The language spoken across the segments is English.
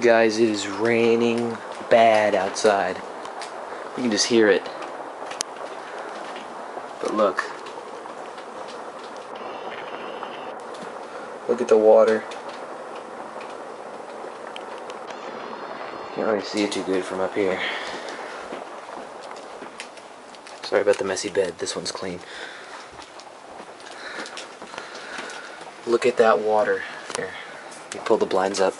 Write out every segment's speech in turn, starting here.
Guys, it is raining bad outside. You can just hear it. But look. Look at the water. Can't really see it too good from up here. Sorry about the messy bed. This one's clean. Look at that water. Here, let me pull the blinds up.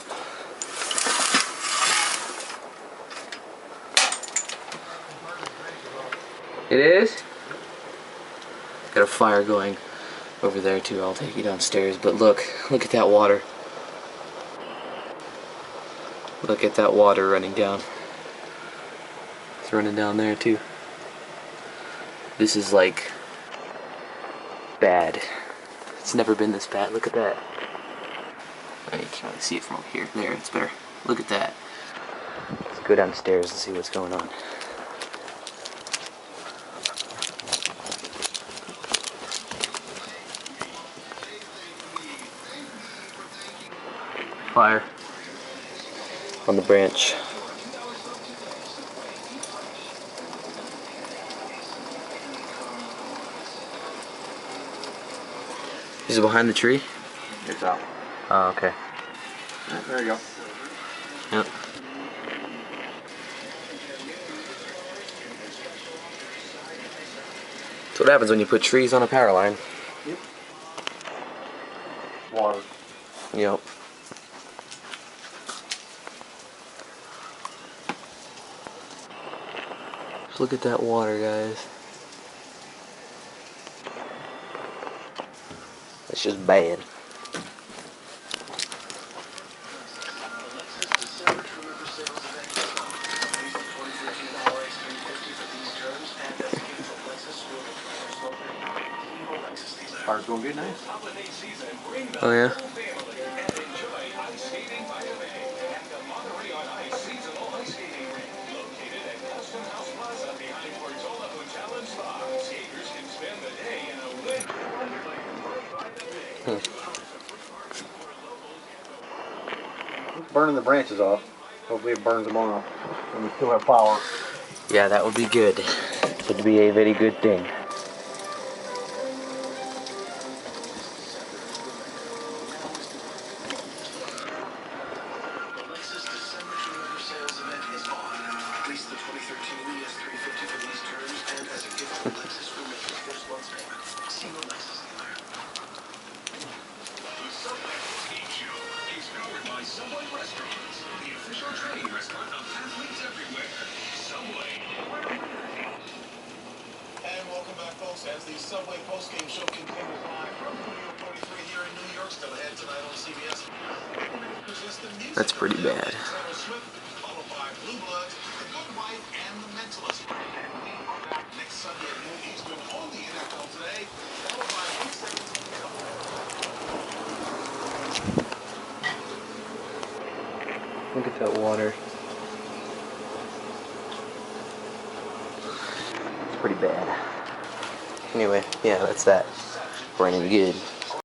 It is? Got a fire going over there too. I'll take you downstairs. But look at that water. Look at that water running down. It's running down there too. This is like bad. It's never been this bad. Look at that. Oh, you can't really see it from over here. There, it's better. Look at that. Let's go downstairs and see what's going on. Fire on the branch. Is it behind the tree? It's out. Oh, okay. Yeah, there you go. Yep. That's what happens when you put trees on a power line. Yep. Water. Yep. Just look at that water, guys. It's just bad. Car's gonna get nice. Oh yeah? Burning the branches off. Hopefully it burns them off. And we still have power. Yeah, that would be good. Would be a very good thing. Subway Restaurants, the official training restaurant of athletes everywhere. Subway. And welcome back, folks, as the Subway postgame show continues live from Studio 43 here in New York. Still ahead tonight on CBS. That's pretty bad. Followed by Blue Bloods, The Good Wife, and The Mentalist. Next Sunday at noon Eastern on the NFL Today. Followed by Week 17. Look at that water. It's pretty bad. Anyway, yeah, that's that. Raining good.